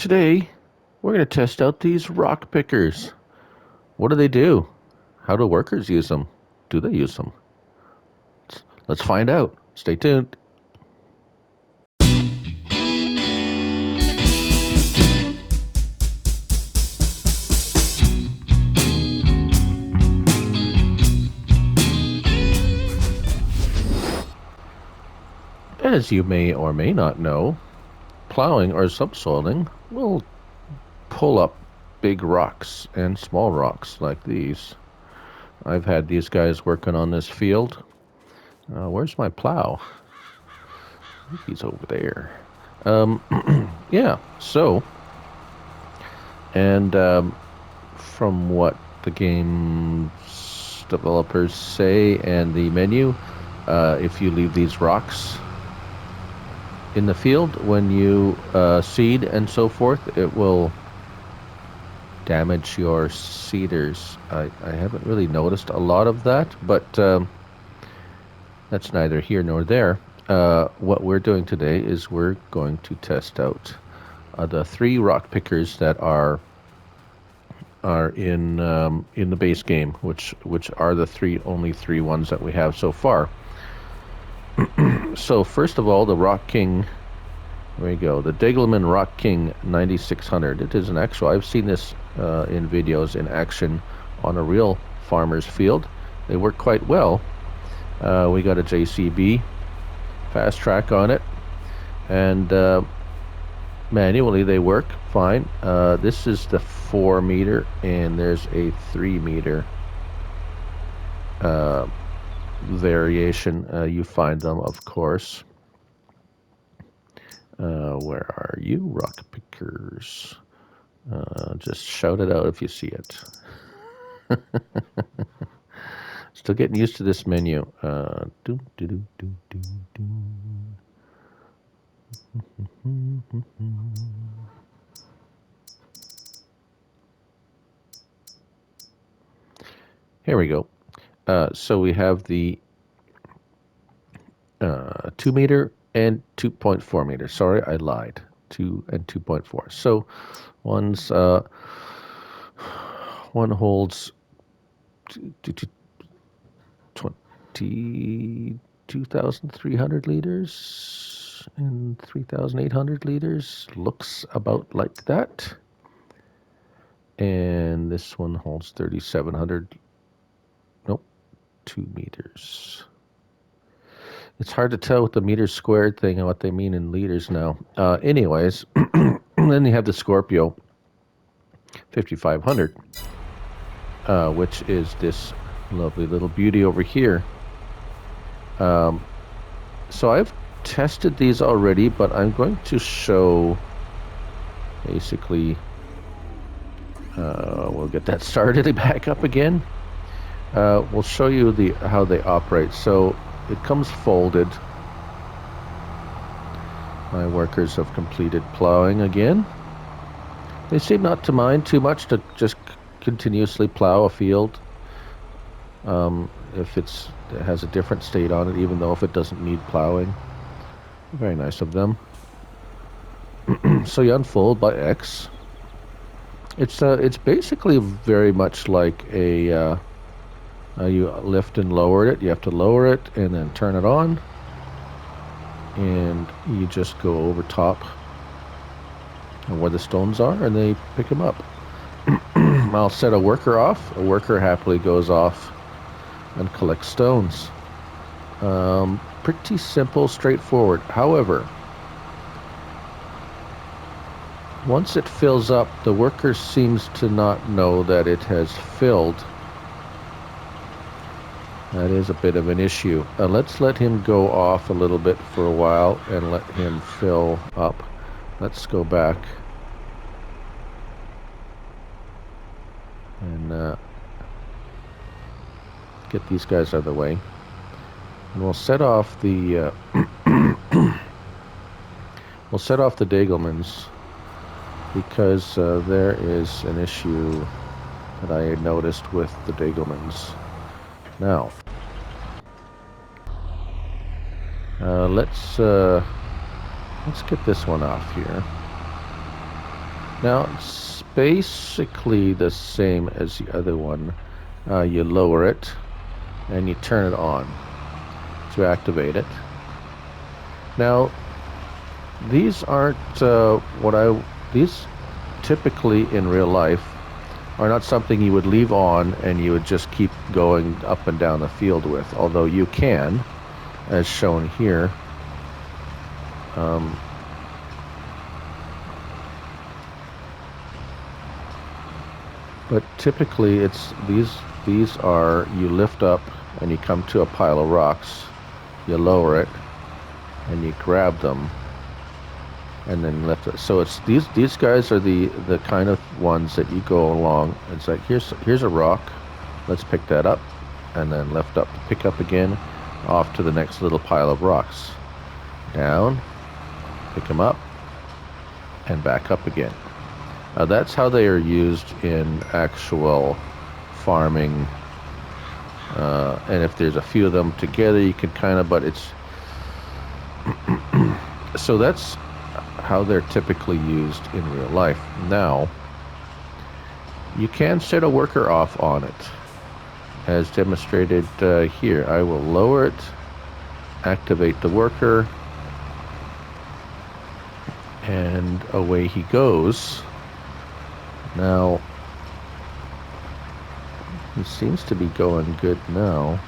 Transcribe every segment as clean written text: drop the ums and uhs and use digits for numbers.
Today, we're going to test out these rock pickers. What do they do? How do workers use them? Do they use them? Let's find out. Stay tuned. As you may or may not know, plowing or subsoiling will pull up big rocks and small rocks like these. I've had these guys working on this field. Where's my plow? I think he's over there. Yeah, so, and from what the game's developers say and the menu, if you leave these rocks in the field when you seed and so forth, it will damage your seeders. I haven't really noticed a lot of that, but that's neither here nor there. What we're doing today is we're going to test out the 3 rock pickers that are in the base game, which are the only three ones that we have so far. So first of all, the Rock King. There we go. The Degelman Rock King 9600. It is an actual. I've seen this in videos in action on a real farmer's field. They work quite well. We got a JCB fast track on it, and manually they work fine. This is the 4 meter, and there's a 3 meter variation. You find them, of course. Where are you, rock pickers? Just shout it out if you see it. Still getting used to this menu. Here we go. So we have the 2 meter and 2.4 meters. Sorry, I lied. 2 and 2.4. So one holds 22,300 liters and 3,800 liters. Looks about like that. And this one holds 3,700. Nope, 2 meters. It's hard to tell with the meters squared thing and what they mean in liters now. Anyways, then you have the Scorpio 5500, which is this lovely little beauty over here. So I've tested these already, but I'm going to show basically, we'll get that started back up again. We'll show you how they operate. So it comes folded. My workers have completed plowing again. They seem not to mind too much to just continuously plow a field if it has a different state on it, even though if it doesn't need plowing. Very nice of them. So you unfold by X. It's basically very much like a you lift and lower it. You have to lower it and then turn it on, and you just go over top where the stones are, and they pick them up. I'll set a worker off. A worker happily goes off and collects stones. Pretty simple, straightforward. However, once it fills up, the worker seems to not know that it has filled. That is a bit of an issue. Let's let him go off a little bit for a while and let him fill up. Let's go back and get these guys out of the way. And we'll set off the we'll set off the Degelmans, because there is an issue that I had noticed with the Degelmans. Now, let's get this one off here. Now it's basically the same as the other one. You lower it and you turn it on to activate it. Now these aren't these typically in real life are not something you would leave on and you would just keep going up and down the field with, although you can, as shown here. But typically it's these are, you lift up and you come to a pile of rocks, you lower it and you grab them and then lift it. So it's these guys are the kind of ones that you go along. It's like here's a rock, let's pick that up, and then lift up, pick up again, off to the next little pile of rocks, down, pick them up, and back up again. That's how they are used in actual farming. And if there's a few of them together, you can kind of, but it's so that's how they're typically used in real life. Now, you can set a worker off on it, as demonstrated here. I will lower it, activate the worker, and away he goes. Now, he seems to be going good now.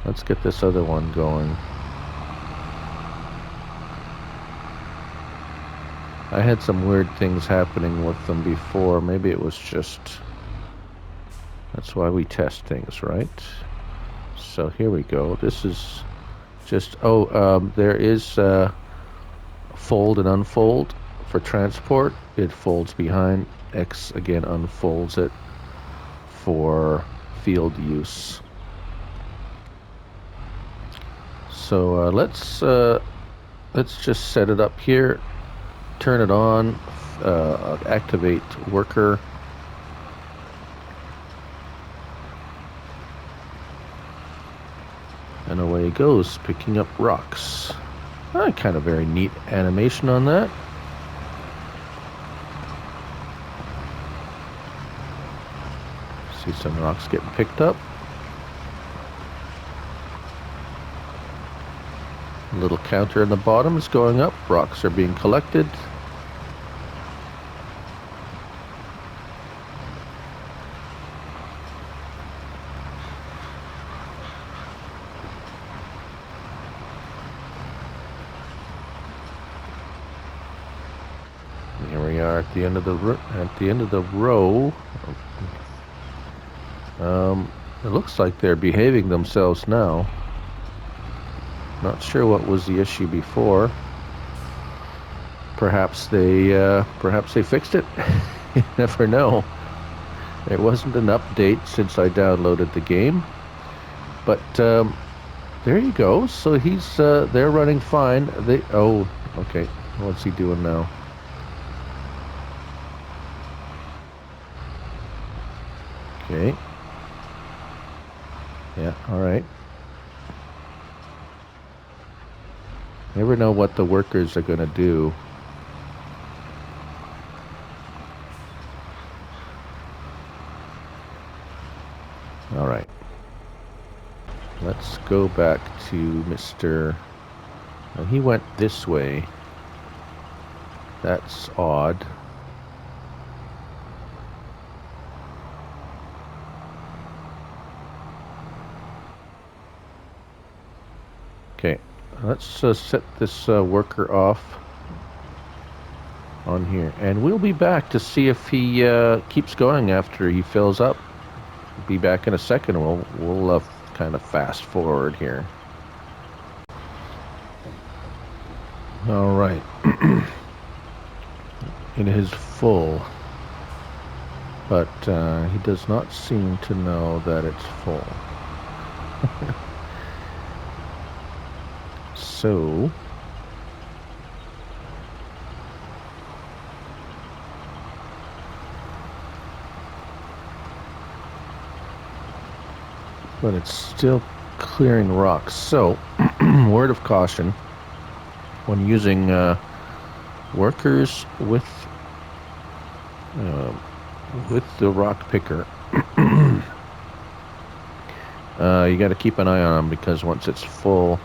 Let's get this other one going. I had some weird things happening with them before. Maybe it was just... That's why we test things, right? So here we go. This is just... there is fold and unfold for transport. It folds behind. X again unfolds it for field use. So let's just set it up here, turn it on, activate worker, and away it goes, picking up rocks. Kind of very neat animation on that. See some rocks getting picked up. A little counter in the bottom is going up. Rocks are being collected. Here we are at the end of the row. It looks like they're behaving themselves now. Not sure what was the issue before. Perhaps they fixed it. You never know. There wasn't an update since I downloaded the game, but there you go. So they're running fine. Okay. What's he doing now? Okay. Yeah. All right. Never know what the workers are going to do. All right. Let's go back to Mr. He went this way. That's odd. Okay. Let's set this worker off on here, and we'll be back to see if he keeps going after he fills up. We'll be back in a second. We'll kind of fast forward here. All right, it is full, but he does not seem to know that it's full. So, but it's still clearing rocks. So, word of caution, when using workers with the rock picker. You got to keep an eye on him, because once it's full,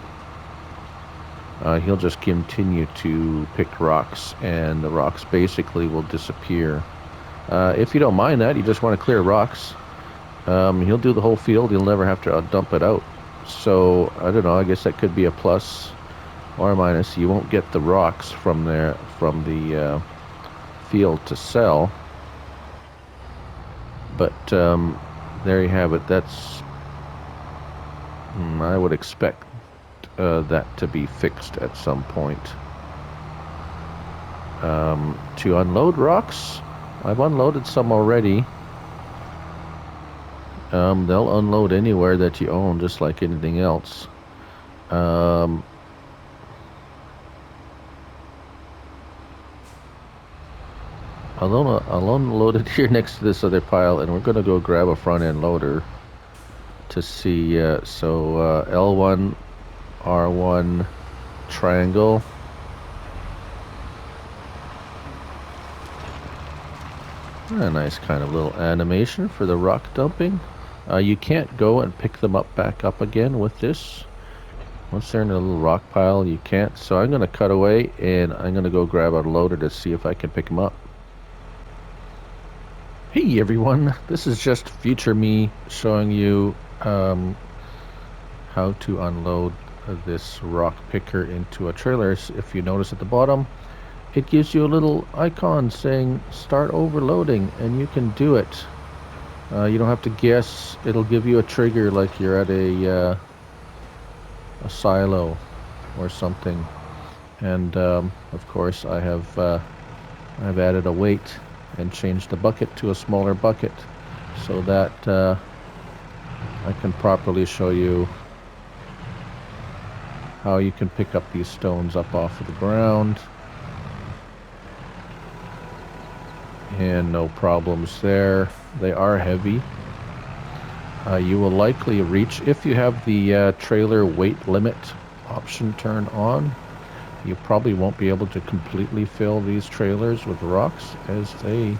he'll just continue to pick rocks, and the rocks basically will disappear. If you don't mind that, you just want to clear rocks, he'll do the whole field. You'll never have to dump it out. So, I don't know, I guess that could be a plus or a minus. You won't get the rocks from the field to sell. But there you have it. That's... I would expect that to be fixed at some point. To unload rocks, I've unloaded some already. They'll unload anywhere that you own, just like anything else. I'll unload it here next to this other pile, and we're going to go grab a front end loader to see. So L1, R1, triangle. A nice kind of little animation for the rock dumping. You can't go and pick them back up again with this. Once they're in a little rock pile, you can't. So I'm going to cut away, and I'm going to go grab a loader to see if I can pick them up. Hey everyone, this is just future me showing you how to unload this rock picker into a trailer. If you notice at the bottom, it gives you a little icon saying start overloading, and you can do it. You don't have to guess. It'll give you a trigger like you're at a silo or something. And of course I've added a weight and changed the bucket to a smaller bucket, so that I can properly show you how you can pick up these stones up off of the ground. And no problems there. They are heavy. You will likely reach, if you have the trailer weight limit option turned on, you probably won't be able to completely fill these trailers with rocks, as they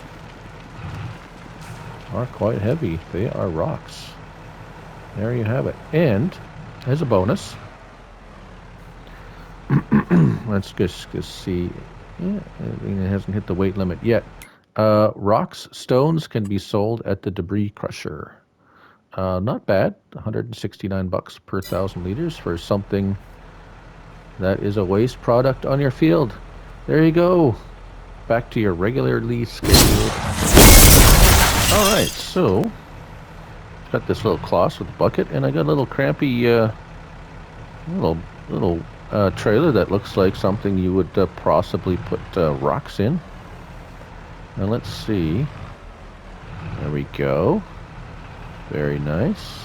are quite heavy. They are rocks. There you have it. And as a bonus, let's just see. Yeah, it hasn't hit the weight limit yet. Rocks, stones can be sold at the debris crusher. Not bad. 169 bucks per 1,000 liters for something that is a waste product on your field. There you go. Back to your regularly scheduled. Alright, so got this little cloth with a bucket, and I got a little crampy little trailer that looks like something you would possibly put rocks in. Now let's see. There we go. Very nice.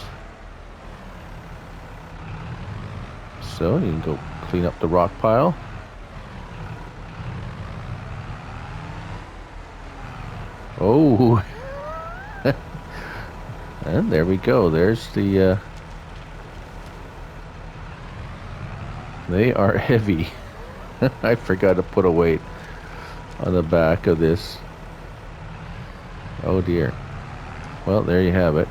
So you can go clean up the rock pile. Oh, and there we go. There's the they are heavy. I forgot to put a weight on the back of this. Oh dear. Well, there you have it.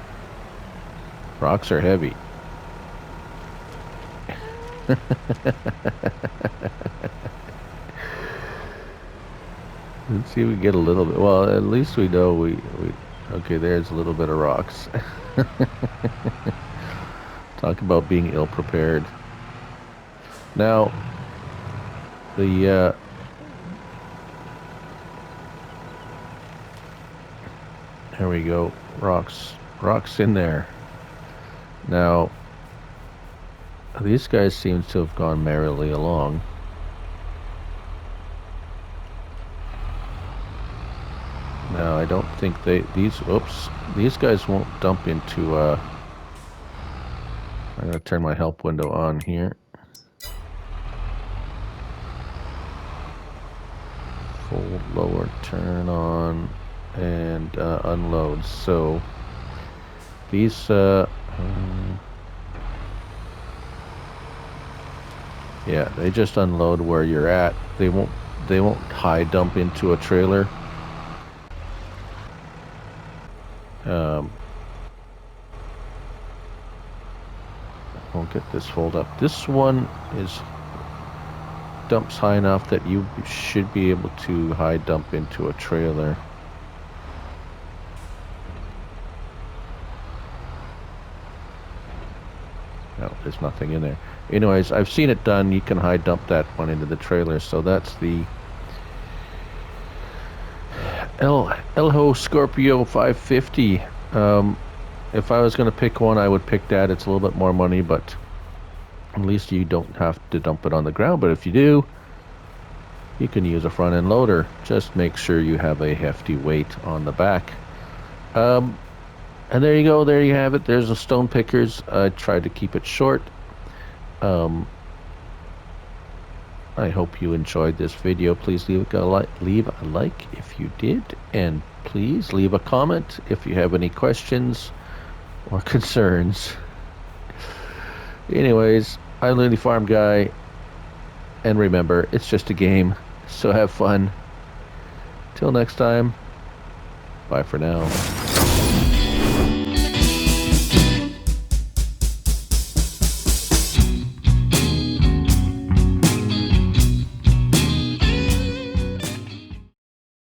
Rocks are heavy. Let's see if we get a little bit. Well, at least we know we okay, there's a little bit of rocks. Talk about being ill prepared. Now, the there we go. Rocks in there. Now, these guys seem to have gone merrily along. Now, I don't think these guys won't dump into I'm going to turn my help window on here. Fold lower, turn on, and unload. So these Yeah, they just unload where you're at. They won't high dump into a trailer. Won't get this fold up. This one is dumps high enough that you should be able to high dump into a trailer. No, there's nothing in there. Anyways, I've seen it done. You can high dump that one into the trailer. So that's the ELHO Scorpio 550. If I was going to pick one, I would pick that. It's a little bit more money, but at least you don't have to dump it on the ground. But if you do, you can use a front end loader. Just make sure you have a hefty weight on the back. And there you go. There you have it. There's the stone pickers. I tried to keep it short. I hope you enjoyed this video. Please leave a like if you did, and please leave a comment if you have any questions or concerns. Anyways, I'm Lily Farm Guy, and remember, it's just a game, so have fun. Till next time, bye for now.